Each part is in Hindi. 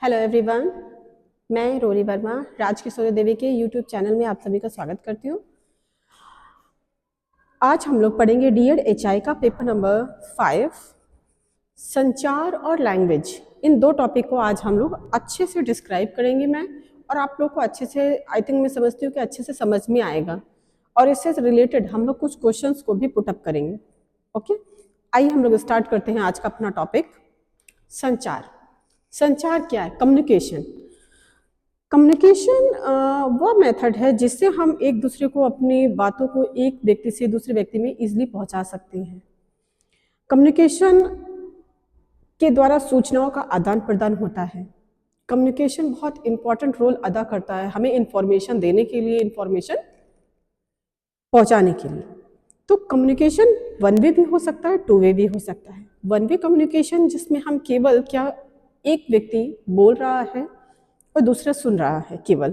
हेलो एवरीवन, मैं रोरी वर्मा राज किशोरी देवी के यूट्यूब चैनल में आप सभी का स्वागत करती हूँ। आज हम लोग पढ़ेंगे डीएड एचआई का पेपर नंबर 5 संचार और लैंग्वेज। इन दो टॉपिक को आज हम लोग अच्छे से डिस्क्राइब करेंगे मैं, और आप लोग को अच्छे से मैं समझती हूँ कि अच्छे से समझ में आएगा, और इससे रिलेटेड हम लोग कुछ क्वेश्चंस को भी पुटअप करेंगे। ओके, आइए हम लोग स्टार्ट करते हैं आज का अपना टॉपिक संचार। संचार क्या है? कम्युनिकेशन। कम्युनिकेशन वह मेथड है जिससे हम एक दूसरे को अपनी बातों को एक व्यक्ति से दूसरे व्यक्ति में इजीली पहुंचा सकते हैं। कम्युनिकेशन के द्वारा सूचनाओं का आदान प्रदान होता है। कम्युनिकेशन बहुत इंपॉर्टेंट रोल अदा करता है हमें इंफॉर्मेशन देने के लिए, इंफॉर्मेशन पहुंचाने के लिए। तो कम्युनिकेशन वन वे भी हो सकता है, टू वे भी हो सकता है। वन वे कम्युनिकेशन जिसमें हम केवल एक व्यक्ति बोल रहा है और दूसरा सुन रहा है केवल,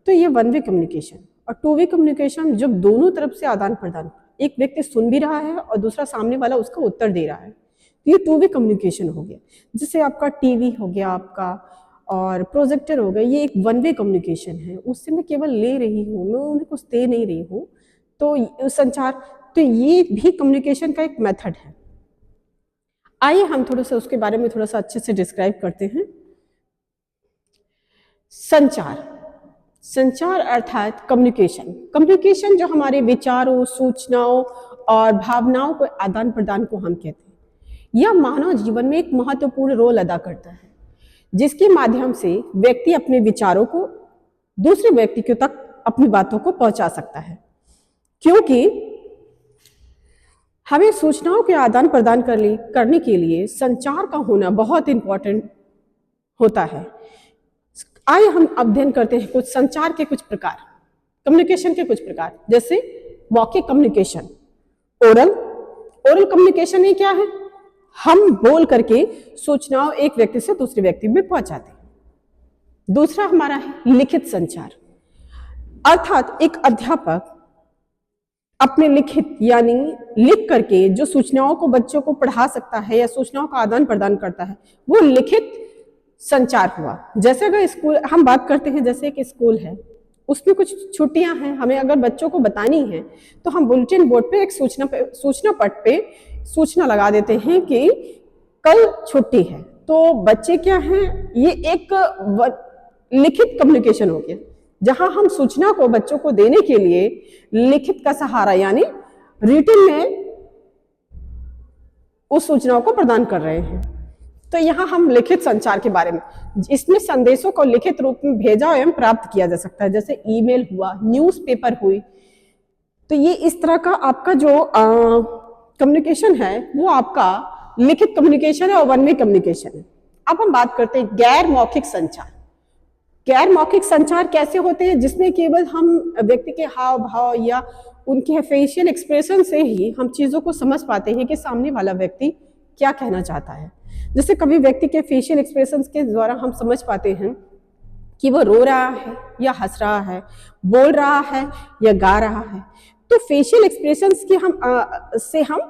तो ये वन वे कम्युनिकेशन। और टू वे कम्युनिकेशन जब दोनों तरफ से आदान प्रदान, एक व्यक्ति सुन भी रहा है और दूसरा सामने वाला उसका उत्तर दे रहा है, तो ये टू वे कम्युनिकेशन हो गया। जैसे आपका टीवी हो गया आपका, और प्रोजेक्टर हो गया, ये एक वन वे कम्युनिकेशन है। उससे मैं केवल ले रही हूँ, मैं उन्हें कुछ दे नहीं रही हूँ। तो संचार, तो ये भी कम्युनिकेशन का एक मेथड है। आइए हम थोड़ा सा उसके बारे में थोड़ा सा अच्छे से डिस्क्राइब करते हैं। संचार, संचार अर्थात कम्युनिकेशन। कम्युनिकेशन जो हमारे विचारों, सूचनाओं और भावनाओं को आदान प्रदान को हम कहते हैं। यह मानव जीवन में एक महत्वपूर्ण रोल अदा करता है, जिसके माध्यम से व्यक्ति अपने विचारों को दूसरे व्यक्ति तक अपनी बातों को पहुंचा सकता है। क्योंकि हमें सूचनाओं के आदान प्रदान करने के लिए संचार का होना बहुत इंपॉर्टेंट होता है। आइए हम अध्ययन करते हैं कुछ संचार के कुछ प्रकार, कम्युनिकेशन के कुछ प्रकार। जैसे मौखिक कम्युनिकेशन, ओरल कम्युनिकेशन ये क्या है? हम बोल करके सूचनाओं एक व्यक्ति से दूसरे व्यक्ति में पहुंचाते हैं। दूसरा हमारा है लिखित संचार, अर्थात एक अध्यापक अपने लिखित यानी लिख करके जो सूचनाओं को बच्चों को पढ़ा सकता है या सूचनाओं का आदान प्रदान करता है, वो लिखित संचार हुआ। जैसे अगर स्कूल हम बात करते हैं, जैसे एक स्कूल है, उसमें कुछ छुट्टियां हैं, हमें अगर बच्चों को बतानी है तो हम बुलेटिन बोर्ड पे एक सूचना पट पे सूचना लगा देते हैं कि कल छुट्टी है। तो बच्चे क्या हैं, ये एक लिखित कम्युनिकेशन हो गया, जहां हम सूचना को बच्चों को देने के लिए लिखित का सहारा यानी रिटन में उस सूचनाओं को प्रदान कर रहे हैं। तो यहाँ हम लिखित संचार के बारे में, इसमें संदेशों को लिखित रूप में भेजा एवं प्राप्त किया जा सकता है, जैसे ईमेल हुआ, न्यूज़पेपर हुई। तो ये इस तरह का आपका जो कम्युनिकेशन है वो आपका लिखित कम्युनिकेशन है और वन वे कम्युनिकेशन है। अब हम बात करते हैं गैर मौखिक संचार। गैर मौखिक संचार कैसे होते हैं? जिसमें केवल हम व्यक्ति के हाव भाव या उनके फेशियल एक्सप्रेशन से ही हम चीजों को समझ पाते हैं कि सामने वाला व्यक्ति क्या कहना चाहता है। जैसे कभी व्यक्ति के फेशियल एक्सप्रेशंस के द्वारा हम समझ पाते हैं कि वो रो रहा है या हंस रहा है, बोल रहा है या गा रहा है। तो फेशियल एक्सप्रेशंस की से हम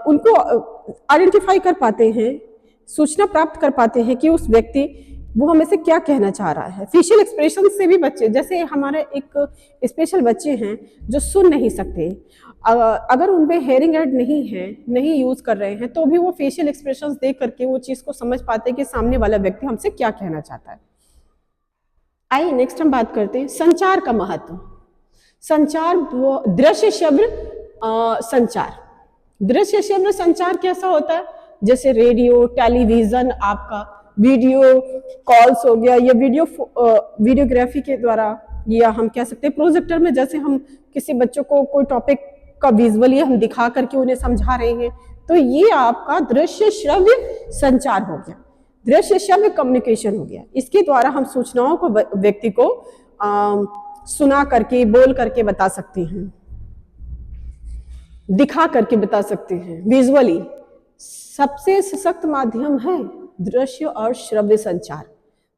उनको आइडेंटिफाई कर पाते हैं, सूचना प्राप्त कर पाते हैं कि उस व्यक्ति वो हमें से क्या कहना चाह रहा है। फेशियल एक्सप्रेशन से भी बच्चे, जैसे हमारे एक स्पेशल बच्चे हैं जो सुन नहीं सकते, अगर उनमें हेयरिंग एड नहीं है, नहीं यूज कर रहे हैं, तो भी वो फेशियल एक्सप्रेशंस देख करके वो चीज को समझ पाते हैं कि सामने वाला व्यक्ति हमसे क्या कहना चाहता है। आइए नेक्स्ट हम बात करते हैं संचार का महत्व। संचार वो दृश्य श्रव्य संचार। दृश्य श्रव्य संचार कैसा होता है? जैसे रेडियो, टेलीविजन, आपका वीडियो कॉल्स हो गया, या वीडियोग्राफी के द्वारा, या हम कह सकते हैं प्रोजेक्टर में, जैसे हम किसी बच्चों को कोई टॉपिक का विजुअली हम दिखा करके उन्हें समझा रहे हैं, तो ये आपका दृश्य श्रव्य संचार हो गया, दृश्य श्रव्य कम्युनिकेशन हो गया। इसके द्वारा हम सूचनाओं को व्यक्ति को सुना करके, बोल करके बता सकते हैं, दिखा करके बता सकते हैं विजुअली। सबसे सशक्त माध्यम है दृश्य और श्रव्य संचार।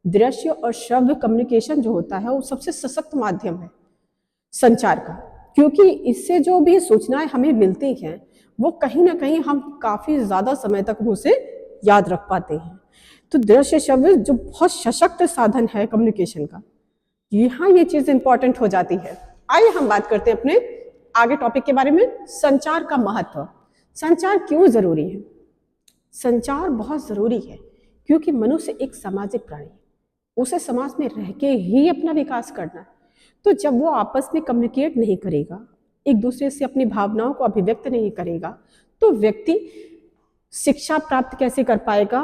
दृश्य और श्रव्य कम्युनिकेशन जो होता है वो सबसे सशक्त माध्यम है संचार का, क्योंकि इससे जो भी सूचनाएं हमें मिलती हैं वो कहीं ना कहीं हम काफी ज्यादा समय तक उसे याद रख पाते हैं। तो दृश्य श्रव्य जो बहुत सशक्त साधन है कम्युनिकेशन का, यहाँ ये चीज इंपॉर्टेंट हो जाती है। आइए हम बात करते हैं अपने आगे टॉपिक के बारे में, संचार का महत्व। संचार क्यों जरूरी है? संचार बहुत जरूरी है क्योंकि मनुष्य एक सामाजिक प्राणी है, उसे समाज में रह के ही अपना विकास करना है। तो जब वो आपस में कम्युनिकेट नहीं करेगा, एक दूसरे से अपनी भावनाओं को अभिव्यक्त नहीं करेगा, तो व्यक्ति शिक्षा प्राप्त कैसे कर पाएगा,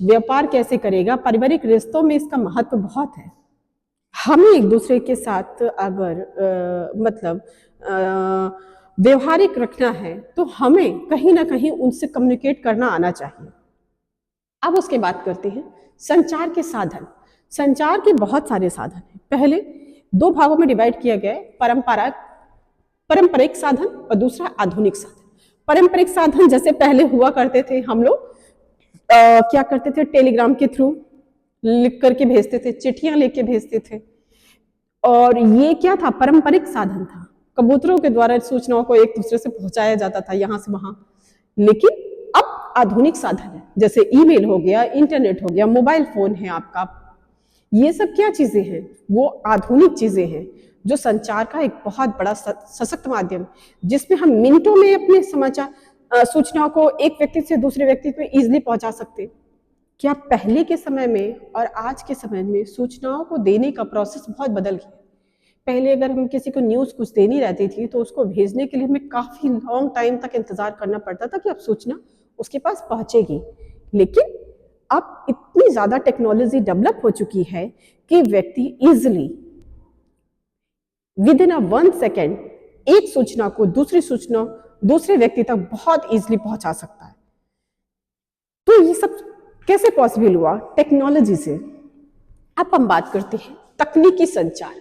व्यापार कैसे करेगा? पारिवारिक रिश्तों में इसका महत्व बहुत है। हमें एक दूसरे के साथ अगर व्यवहारिक रखना है तो हमें कहीं ना कहीं उनसे कम्युनिकेट करना आना चाहिए। अब उसके बात करते हैं संचार के साधन। संचार के बहुत सारे साधन हैं। पहले दो भागों में डिवाइड किया गया है, पारंपरिक साधन और दूसरा आधुनिक साधन। पारंपरिक साधन जैसे पहले हुआ करते थे, हम लोग क्या करते थे, टेलीग्राम के थ्रू लिख करके भेजते थे, चिट्ठियां लेके भेजते थे, और ये क्या था, पारंपरिक साधन था। कबूतरों के द्वारा सूचनाओं को एक दूसरे से पहुंचाया जाता था यहाँ से वहां। लेकिन अब आधुनिक साधन है, जैसे ईमेल हो गया, इंटरनेट हो गया, मोबाइल फोन है आपका। ये सब क्या चीजें हैं? वो आधुनिक चीजें हैं जो संचार का एक बहुत बड़ा सशक्त माध्यम, जिसमें हम मिनटों में अपने समाचार सूचनाओं को एक व्यक्ति से दूसरे व्यक्ति पे इजिली पहुंचा सकते हैं। क्या पहले के समय में और आज के समय में सूचनाओं को देने का प्रोसेस बहुत बदल गया। पहले अगर हम किसी को न्यूज़ कुछ देनी रहती थी तो उसको भेजने के लिए हमें काफ़ी लॉन्ग टाइम तक इंतज़ार करना पड़ता था कि अब सूचना उसके पास पहुंचेगी। लेकिन अब इतनी ज़्यादा टेक्नोलॉजी डेवलप हो चुकी है कि व्यक्ति इजिली विद इन 1 सेकेंड एक सूचना को दूसरे व्यक्ति तक बहुत इजिली पहुंचा सकता है। तो ये सब कैसे पॉसिबल हुआ? टेक्नोलॉजी से। अब हम बात करते हैं तकनीकी संचार।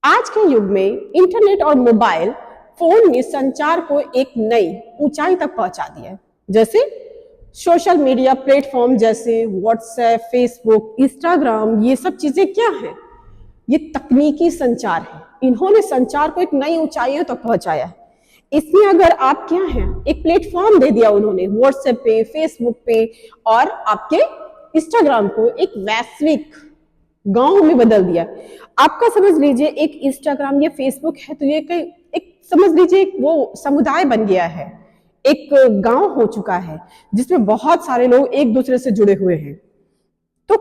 आज के युग में इंटरनेट और मोबाइल फोन ने संचार को एक नई ऊंचाई तक पहुंचा दिया है। जैसे सोशल मीडिया प्लेटफॉर्म जैसे व्हाट्सएप, फेसबुक, इंस्टाग्राम, ये सब चीजें क्या है? ये तकनीकी संचार है। इन्होंने संचार को एक नई ऊंचाइयों तक पहुंचाया है। इसमें अगर आप क्या हैं, एक प्लेटफॉर्म दे दिया उन्होंने व्हाट्सएप पे, फेसबुक पे और आपके इंस्टाग्राम को एक वैश्विक गांव में बदल दिया। आपका समझ लीजिए एक इंस्टाग्राम या फेसबुक है तो ये एक समझ लीजिए एक वो समुदाय बन गया है, एक गांव हो चुका है जिसमें बहुत सारे लोग एक दूसरे से जुड़े हुए हैं। तो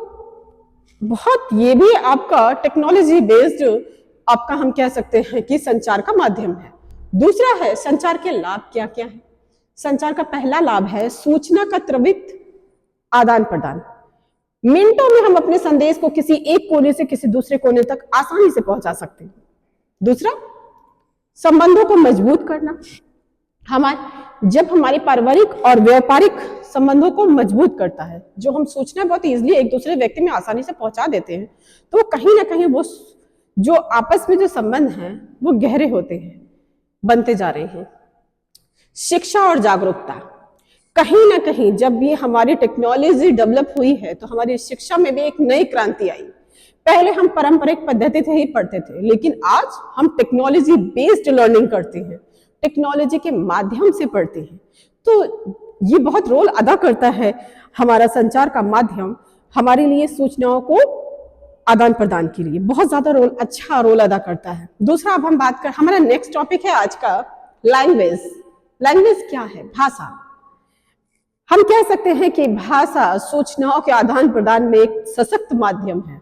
बहुत ये भी आपका टेक्नोलॉजी बेस्ड आपका हम कह सकते हैं कि संचार का माध्यम है। दूसरा है संचार के लाभ क्या क्या है। संचार का पहला लाभ है सूचना का त्वरित आदान प्रदान। मिनटों में हम अपने संदेश को किसी एक कोने से किसी दूसरे कोने तक आसानी से पहुंचा सकते हैं। दूसरा, संबंधों को मजबूत करना। जब हमारे पारिवारिक और व्यापारिक संबंधों को मजबूत करता है, जो हम सूचना बहुत इजीली एक दूसरे व्यक्ति में आसानी से पहुंचा देते हैं, तो कहीं ना कहीं वो जो आपस में जो संबंध हैं वो गहरे होते हैं, बनते जा रहे हैं। शिक्षा और जागरूकता। कहीं ना कहीं जब ये हमारी टेक्नोलॉजी डेवलप हुई है तो हमारी शिक्षा में भी एक नई क्रांति आई। पहले हम पारंपरिक पद्धति से ही पढ़ते थे, लेकिन आज हम टेक्नोलॉजी बेस्ड लर्निंग करते हैं, टेक्नोलॉजी के माध्यम से पढ़ते हैं। तो ये बहुत रोल अदा करता है। हमारा संचार का माध्यम हमारे लिए सूचनाओं को आदान प्रदान के लिए बहुत ज्यादा अच्छा रोल अदा करता है। दूसरा, अब हम बात कर, हमारा नेक्स्ट टॉपिक है आज का लैंग्वेज। लैंग्वेज क्या है? भाषा। हम कह सकते हैं कि भाषा सूचनाओं के आदान प्रदान में एक सशक्त माध्यम है।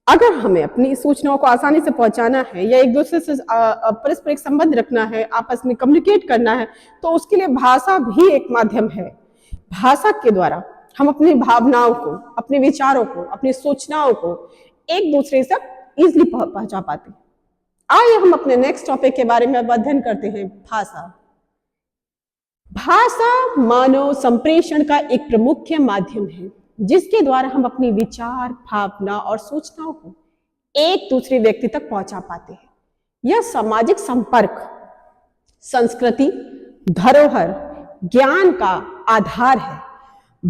अगर हमें अपनी सूचनाओं को आसानी से पहुंचाना है या एक दूसरे से पारस्परिक संबंध रखना है, आपस में कम्युनिकेट करना है, तो उसके लिए भाषा भी एक माध्यम है। भाषा के द्वारा हम अपनी भावनाओं को, अपने विचारों को, अपनी सूचनाओं को एक दूसरे से इजिली पहुंचा पाते हैं। आइए हम अपने नेक्स्ट टॉपिक के बारे में अध्ययन करते हैं, भाषा। भाषा मानव संप्रेषण का एक प्रमुख माध्यम है जिसके द्वारा हम अपनी विचार, भावना और सूचनाओं को एक दूसरे व्यक्ति तक पहुंचा पाते हैं। यह सामाजिक संपर्क, संस्कृति, धरोहर, ज्ञान का आधार है।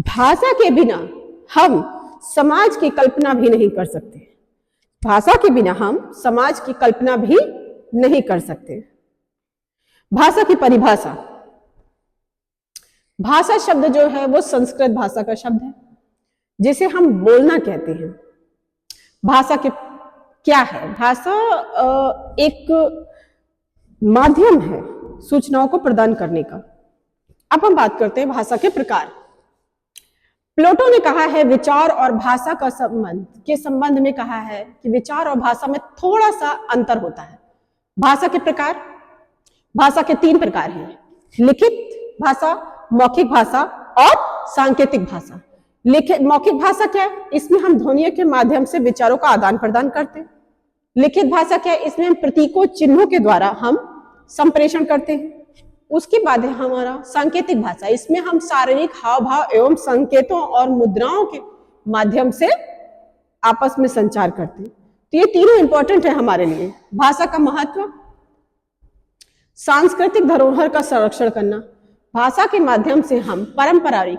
भाषा के बिना हम समाज की कल्पना भी नहीं कर सकते। भाषा के बिना हम समाज की कल्पना भी नहीं कर सकते। भाषा की परिभाषा। भाषा शब्द जो है वो संस्कृत भाषा का शब्द है जिसे हम बोलना कहते हैं। भाषा के क्या है? भाषा एक माध्यम है सूचनाओं को प्रदान करने का। अब हम बात करते हैं भाषा के प्रकार। प्लेटो ने कहा है विचार और भाषा का संबंध में कहा है कि विचार और भाषा में थोड़ा सा अंतर होता है। भाषा के प्रकार, भाषा के 3 प्रकार हैं, लिखित भाषा, मौखिक भाषा और सांकेतिक भाषा। मौखिक भाषा क्या है? इसमें हम ध्वनियों के माध्यम से विचारों का आदान प्रदान करते हैं। लिखित भाषा क्या है? इसमें हम प्रतीकों, चिन्हों के द्वारा हम संप्रेषण करते हैं। उसके बाद है हमारा सांकेतिक भाषा। इसमें हम शारीरिक हाव भाव एवं संकेतों और मुद्राओं के माध्यम से आपस में संचार करते हैं। तो ये तीनों इंपॉर्टेंट है हमारे लिए। भाषा का महत्व, सांस्कृतिक धरोहर का संरक्षण करना। भाषा के माध्यम से हम पारंपरिक,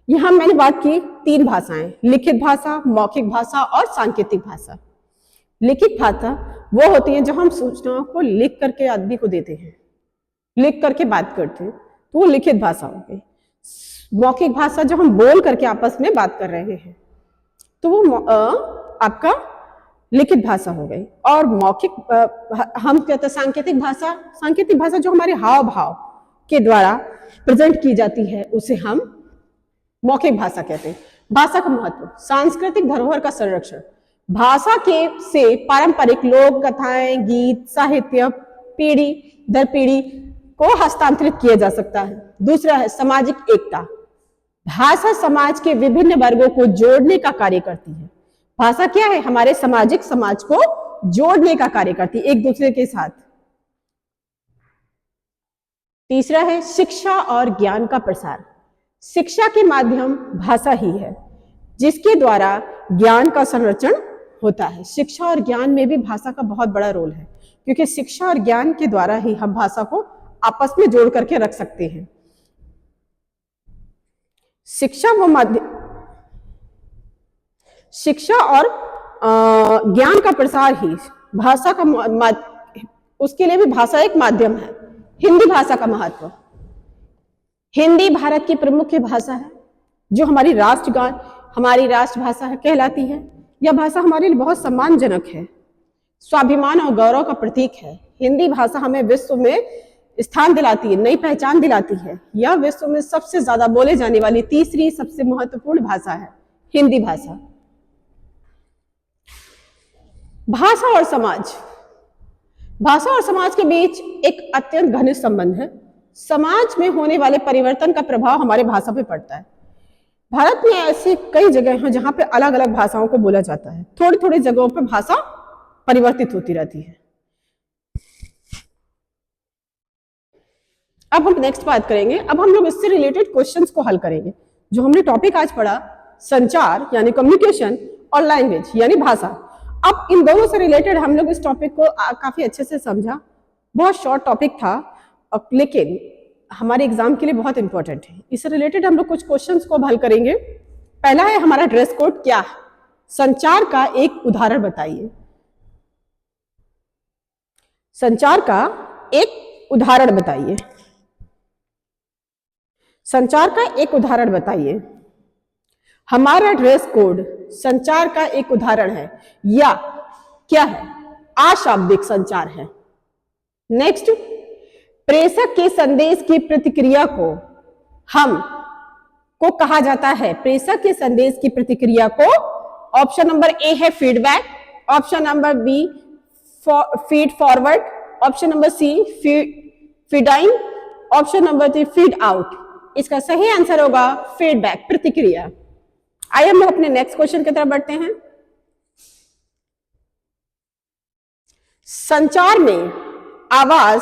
यहां मैंने बात की 3 भाषाएं, लिखित भाषा, मौखिक भाषा और सांकेतिक भाषा। लिखित भाषा वो होती है जो हम सूचनाओं को लिख करके आदमी को देते हैं, लिख करके बात करते हैं, तो वो लिखित भाषा हो गई। मौखिक भाषा जो हम बोल करके आपस में बात कर रहे हैं, तो वो आपका लिखित भाषा हो गई। और मौखिक हम कहते हैं सांकेतिक भाषा। सांकेतिक भाषा जो हमारे हाव भाव के द्वारा प्रेजेंट की जाती है उसे हम मौखिक भाषा कहते हैं। भाषा का महत्व, सांस्कृतिक धरोहर का संरक्षण। भाषा के से पारंपरिक लोक कथाएं, गीत, साहित्य पीढ़ी दर पीढ़ी को हस्तांतरित किया जा सकता है। दूसरा है सामाजिक एकता। भाषा समाज के विभिन्न वर्गों को जोड़ने का कार्य करती है। भाषा क्या है? हमारे सामाजिक समाज को जोड़ने का कार्य करती है एक दूसरे के साथ। तीसरा है शिक्षा और ज्ञान का प्रसार। शिक्षा के माध्यम भाषा ही है जिसके द्वारा ज्ञान का संरक्षण होता है। शिक्षा और ज्ञान में भी भाषा का बहुत बड़ा रोल है, क्योंकि शिक्षा और ज्ञान के द्वारा ही हम भाषा को आपस में जोड़ करके रख सकते हैं। शिक्षा वो माध्यम, शिक्षा और ज्ञान का प्रसार ही भाषा का उसके लिए भी भाषा एक माध्यम है। हिंदी भाषा का महत्व। हिंदी भारत की प्रमुख भाषा है जो हमारी राष्ट्रभाषा है कहलाती है। यह भाषा हमारे लिए बहुत सम्मानजनक है, स्वाभिमान और गौरव का प्रतीक है। हिंदी भाषा हमें विश्व में स्थान दिलाती है, नई पहचान दिलाती है। यह विश्व में सबसे ज्यादा बोले जाने वाली तीसरी सबसे महत्वपूर्ण भाषा है हिंदी भाषा। भाषा और समाज। भाषा और समाज के बीच एक अत्यंत घनिष्ठ संबंध है। समाज में होने वाले परिवर्तन का प्रभाव हमारे भाषा पे पड़ता है। भारत में ऐसी कई जगह हैं जहां पे अलग अलग भाषाओं को बोला जाता है। थोड़ी थोड़ी जगहों पे भाषा परिवर्तित होती रहती है। अब हम नेक्स्ट बात करेंगे। अब हम लोग इससे रिलेटेड क्वेश्चंस को हल करेंगे। जो हमने टॉपिक आज पढ़ा, संचार यानी कम्युनिकेशन और लैंग्वेज यानी भाषा। अब इन दोनों से रिलेटेड हम लोग इस टॉपिक को काफी अच्छे से समझा। बहुत शॉर्ट टॉपिक था, लेकिन हमारे एग्जाम के लिए बहुत इंपॉर्टेंट है। इससे रिलेटेड हम लोग कुछ क्वेश्चंस को हल करेंगे। पहला है हमारा ड्रेस कोड क्या है? संचार का एक उदाहरण बताइए। संचार का एक उदाहरण बताइए। संचार का एक उदाहरण बताइए। हमारा ड्रेस कोड संचार का एक उदाहरण है या क्या है? अशाब्दिक संचार है। नेक्स्ट, प्रेषक के संदेश की प्रतिक्रिया को कहा जाता है। प्रेषक के संदेश की प्रतिक्रिया को ऑप्शन नंबर ए है feedback, option number B feed forward, option number C feed in, option number 3 feed out. इसका सही आंसर होगा फीडबैक, प्रतिक्रिया। आइए हम अपने नेक्स्ट क्वेश्चन की तरफ बढ़ते हैं। संचार में आवाज,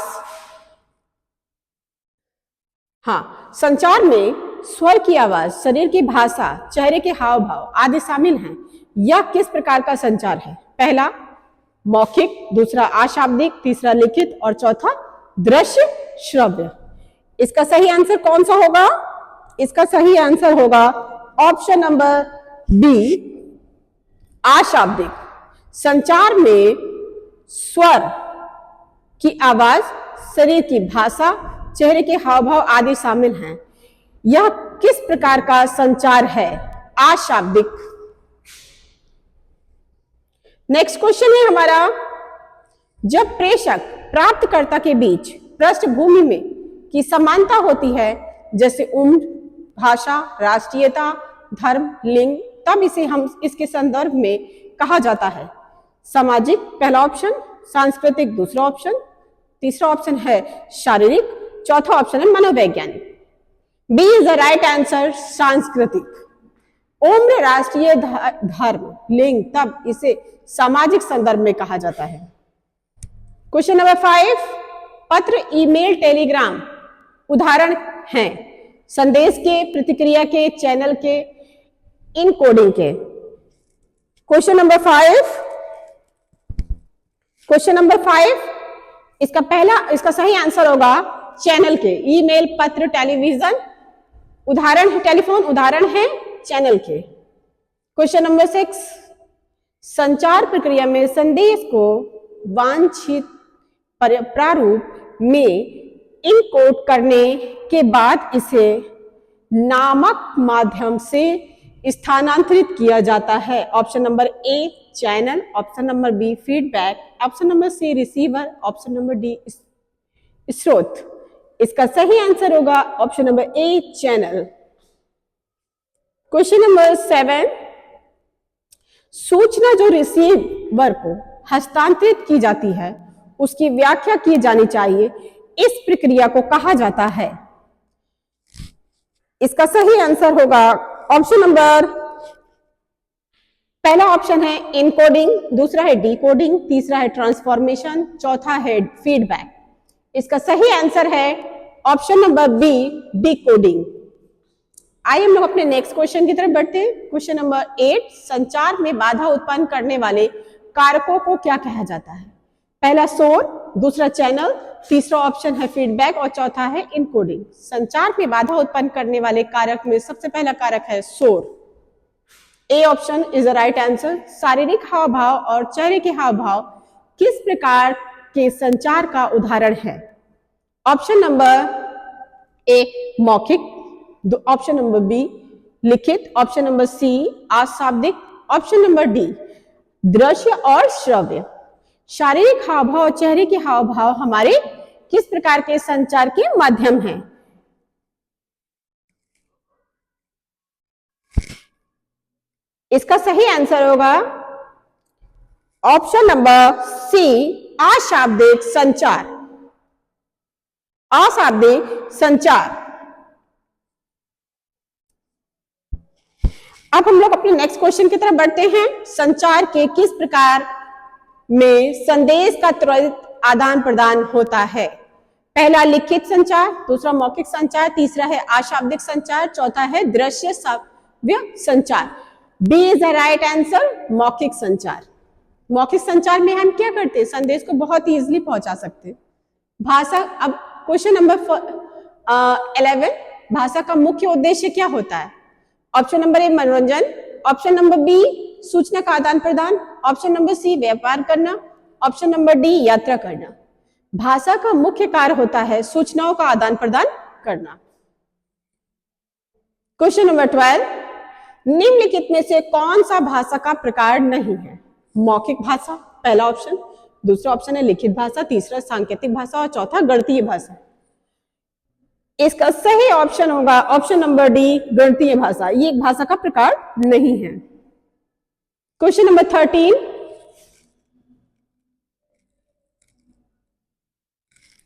संचार में स्वर की आवाज, शरीर की भाषा, चेहरे के हाव भाव आदि शामिल हैं। यह किस प्रकार का संचार है? पहला मौखिक, दूसरा अशाब्दिक, तीसरा लिखित और चौथा दृश्य श्रव्य। इसका सही आंसर कौन सा होगा? इसका सही आंसर होगा ऑप्शन नंबर बी, अशाब्दिक। संचार में स्वर की आवाज, शरीर की भाषा, चेहरे के हाव भाव आदि शामिल हैं। यह किस प्रकार का संचार है? अशाब्दिक। नेक्स्ट क्वेश्चन है हमारा, जब प्रेषक प्राप्तकर्ता के बीच पृष्ठभूमि में की समानता होती है, जैसे उम्र, भाषा, राष्ट्रीयता, धर्म, लिंग, तब इसे हम इसके संदर्भ में कहा जाता है सामाजिक, पहला ऑप्शन, सांस्कृतिक दूसरा ऑप्शन, तीसरा ऑप्शन है शारीरिक, चौथा ऑप्शन है मनोवैज्ञानिक। B is the right answer, सांस्कृतिक। उम्र, राष्ट्रीय, धर्म, लिंग, तब इसे सामाजिक संदर्भ में कहा जाता है। क्वेश्चन नंबर 5, पत्र, ईमेल, टेलीग्राम उदाहरण हैं संदेश के, प्रतिक्रिया के, चैनल के, इनकोडिंग के। क्वेश्चन नंबर 5, इसका सही आंसर होगा चैनल के। ईमेल, पत्र, टेलीविजन उदाहरण है, टेलीफोन उदाहरण है चैनल के। क्वेश्चन नंबर 6, संचार प्रक्रिया में संदेश को वांछित प्रारूप में इनकोड करने के बाद इसे नामक माध्यम से स्थानांतरित किया जाता है। Option number A channel, option number B feedback, option number C receiver, option number D स्रोत। इसका सही आंसर होगा option number A channel. Question number 7, सूचना जो रिसीवर को हस्तांतरित की जाती है उसकी व्याख्या की जानी चाहिए, इस प्रक्रिया को कहा जाता है। इसका सही आंसर होगा ऑप्शन नंबर, पहला ऑप्शन है इनकोडिंग, दूसरा है डीकोडिंग, तीसरा है ट्रांसफॉर्मेशन, चौथा है फीडबैक। इसका सही आंसर है ऑप्शन नंबर बी डीकोडिंग। आइए हम लोग अपने नेक्स्ट क्वेश्चन की तरफ बढ़ते हैं। क्वेश्चन नंबर 8, संचार में बाधा उत्पन्न करने वाले कारकों को क्या कहा जाता है? पहला शोर, दूसरा चैनल, तीसरा ऑप्शन है फीडबैक और चौथा है इनकोडिंग। संचार में बाधा उत्पन्न करने वाले कारक में सबसे पहला कारक है शोर। A option is the right answer. शारीरिक हाव भाव और चेहरे के हाव भाव किस प्रकार के संचार का उदाहरण है? ऑप्शन नंबर ए मौखिक, ऑप्शन नंबर बी लिखित, ऑप्शन नंबर सी अशाब्दिक, ऑप्शन नंबर डी दृश्य और श्रव्य। शारीरिक हाव भाव और चेहरे के हाव भाव हमारे किस प्रकार के संचार के माध्यम हैं? इसका सही आंसर होगा ऑप्शन नंबर सी अशाब्दिक संचार। अशाब्दिक संचार। अब हम लोग अपने नेक्स्ट क्वेश्चन की तरफ बढ़ते हैं। संचार के किस प्रकार में संदेश का त्वरित आदान प्रदान होता है? पहला लिखित संचार, दूसरा मौखिक संचार, तीसरा है अशाब्दिक संचार, चौथा है दृश्य श्रव्य संचार। B is the right answer, मौखिक संचार। मौखिक संचार में हम क्या करते हैं? संदेश को बहुत ही इजीली पहुंचा सकते हैं। भाषा, अब क्वेश्चन नंबर 11, भाषा का मुख्य उद्देश्य क्या होता है? ऑप्शन नंबर ए मनोरंजन, ऑप्शन नंबर बी सूचना का आदान प्रदान, ऑप्शन नंबर सी व्यापार करना, ऑप्शन नंबर डी यात्रा करना। भाषा का मुख्य कार्य होता है सूचनाओं का आदान प्रदान करना। क्वेश्चन नंबर 12, निम्नलिखित में से कौन सा भाषा का प्रकार नहीं है? मौखिक भाषा पहला ऑप्शन, दूसरा ऑप्शन है लिखित भाषा, तीसरा सांकेतिक भाषा और चौथा गणितीय भाषा। इसका सही ऑप्शन होगा ऑप्शन नंबर डी गणितीय भाषा। ये एक भाषा का प्रकार नहीं है। क्वेश्चन नंबर 13,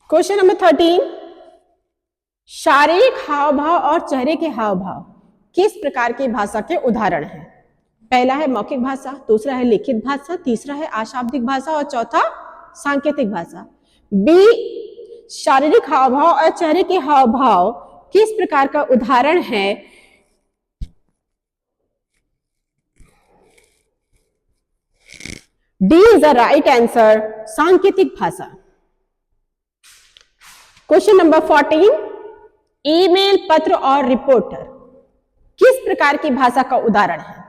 क्वेश्चन नंबर 13, शारीरिक हाव भाव और चेहरे के हाव भाव किस प्रकार की भाषा के उदाहरण हैं? पहला है मौखिक भाषा, दूसरा है लिखित भाषा, तीसरा है अशाब्दिक भाषा और चौथा सांकेतिक भाषा। बी शारीरिक हाव भाव और चेहरे के हाव भाव किस प्रकार का उदाहरण है? D is the right answer, सांकेतिक भाषा। क्वेश्चन नंबर 14, ईमेल, पत्र और रिपोर्टर किस प्रकार की भाषा का उदाहरण है?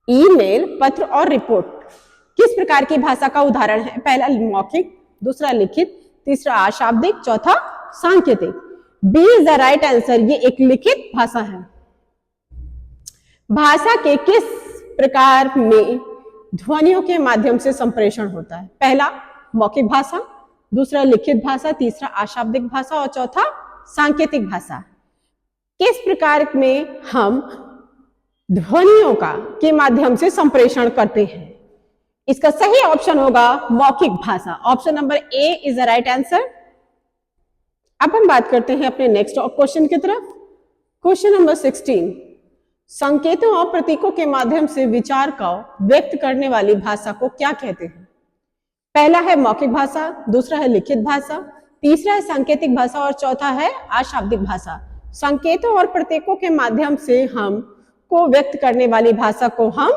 ईमेल, पत्र और रिपोर्ट किस प्रकार की भाषा का उदाहरण है? पहला मौखिक, दूसरा लिखित, तीसरा अशाब्दिक, चौथा सांकेतिक। B is the right answer, ये एक लिखित भाषा है। भाषा के किस प्रकार में ध्वनियों के माध्यम से संप्रेषण होता है? पहला मौखिक भाषा, दूसरा लिखित भाषा, तीसरा अशाब्दिक भाषा और चौथा सांकेतिक भाषा। किस प्रकार में हम ध्वनियों का के माध्यम से संप्रेषण करते हैं? इसका सही ऑप्शन होगा मौखिक भाषा। Option number A is the right answer. अब हम बात करते हैं अपने नेक्स्ट क्वेश्चन की तरफ। क्वेश्चन नंबर 16, संकेतों और प्रतीकों के माध्यम से विचार को व्यक्त करने वाली भाषा को क्या कहते हैं? पहला है मौखिक भाषा, दूसरा है लिखित भाषा, तीसरा है सांकेतिक भाषा और चौथा है अशाब्दिक भाषा। संकेतों और प्रतीकों के माध्यम से हम को व्यक्त करने वाली भाषा को हम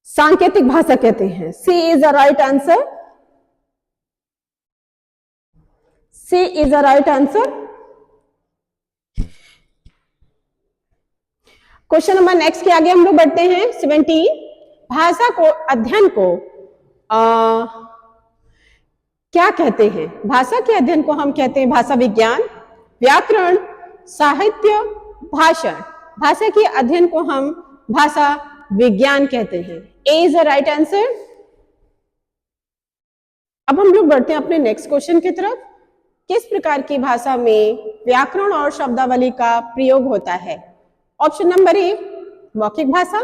सांकेतिक भाषा कहते हैं। C is the right answer. C is the right answer. Question number next के आगे हम लोग बढ़ते हैं। 17, भाषा को अध्ययन को क्या कहते हैं? भाषा के अध्ययन को हम कहते हैं भाषा विज्ञान, व्याकरण, साहित्य, भाषण। भाषा के अध्ययन को हम भाषा विज्ञान कहते हैं। ए इज द राइट आंसर। अब हम लोग बढ़ते हैं अपने नेक्स्ट क्वेश्चन की तरफ। किस प्रकार की भाषा में व्याकरण और शब्दावली का प्रयोग होता है? ऑप्शन नंबर ए मौखिक भाषा,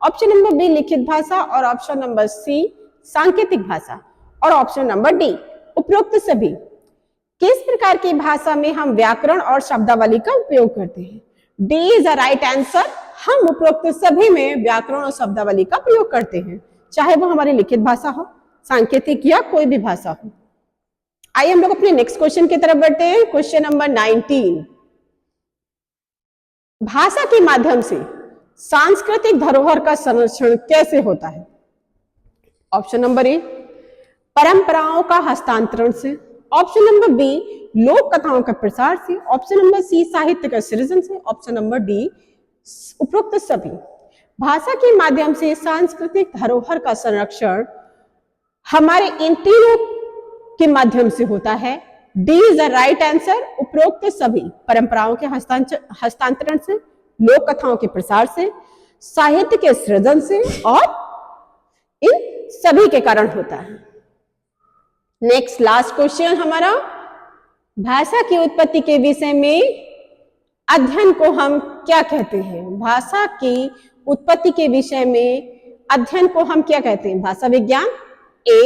ऑप्शन नंबर बी लिखित भाषा और ऑप्शन नंबर सी सांकेतिक भाषा और ऑप्शन नंबर डी उपरोक्त सभी। किस प्रकार की भाषा में हम व्याकरण और शब्दावली का उपयोग करते हैं? D is the right answer. हम उपरोक्त सभी में व्याकरण और शब्दावली का प्रयोग करते हैं, चाहे वो हमारी लिखित भाषा हो, सांकेतिक या कोई भी भाषा हो। आइए हम लोग अपने नेक्स्ट क्वेश्चन की तरफ बढ़ते हैं। क्वेश्चन नंबर 19, भाषा के माध्यम से सांस्कृतिक धरोहर का संरक्षण कैसे होता है? ऑप्शन नंबर ए परंपराओं का हस्तांतरण से, ऑप्शन नंबर बी लोक कथाओं का प्रसार से, ऑप्शन नंबर सी साहित्य का सृजन से, ऑप्शन नंबर डी उपरोक्त सभी। भाषा के माध्यम से सांस्कृतिक धरोहर का संरक्षण हमारे इन तीनों के माध्यम से होता है। D is the right answer. उपरोक्त सभी, परंपराओं के हस्तांतरण से, लोक कथाओं के प्रसार से, साहित्य के सृजन से और इन सभी के कारण होता है। नेक्स्ट लास्ट क्वेश्चन हमारा, भाषा की उत्पत्ति के विषय में अध्ययन को हम क्या कहते हैं? भाषा की उत्पत्ति के विषय में अध्ययन को हम क्या कहते हैं? भाषा विज्ञान, ए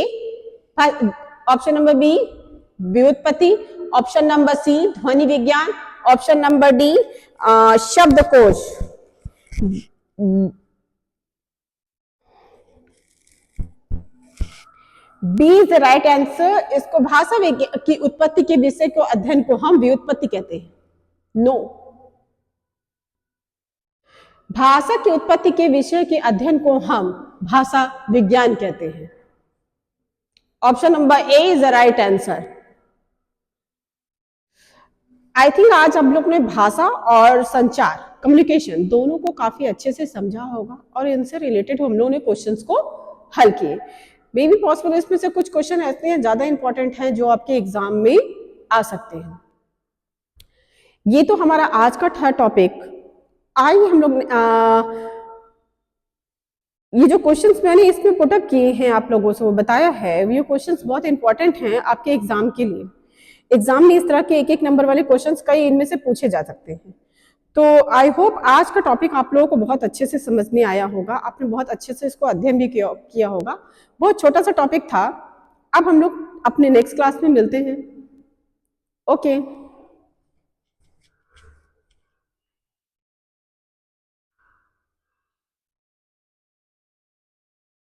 ऑप्शन नंबर बी व्युत्पत्ति, ऑप्शन नंबर सी ध्वनि विज्ञान, ऑप्शन नंबर डी शब्दकोश। B is the right answer. इसको भाषा विज्ञान की उत्पत्ति के विषय को अध्ययन को हम व्युत्पत्ति कहते हैं। नो, भाषा की उत्पत्ति के विषय के अध्ययन को हम भाषा विज्ञान कहते हैं। Option number A is the right answer. I think आज हम लोग ने भाषा और संचार कम्युनिकेशन दोनों को काफी अच्छे से समझा होगा और इनसे रिलेटेड हम लोगों ने क्वेश्चंस को हल किए। मे बी पॉसिबल इसमें से कुछ क्वेश्चन ऐसे हैं ज्यादा इंपॉर्टेंट हैं जो आपके एग्जाम में आ सकते हैं। ये तो हमारा आज का था टॉपिक। आइए हम लोग ये जो क्वेश्चंस मैंने इसमें पुटअप किए हैं आप लोगों से वो बताया है, ये क्वेश्चंस बहुत इंपॉर्टेंट हैं आपके एग्जाम के लिए। एग्जाम में इस तरह के एक एक नंबर वाले क्वेश्चंस कई इनमें से पूछे जा सकते हैं। तो आई होप आज का टॉपिक आप लोगों को बहुत अच्छे से समझ में आया होगा, आपने बहुत अच्छे से इसको अध्ययन भी किया होगा। बहुत छोटा सा टॉपिक था। अब हम लोग अपने नेक्स्ट क्लास में मिलते हैं। ओके।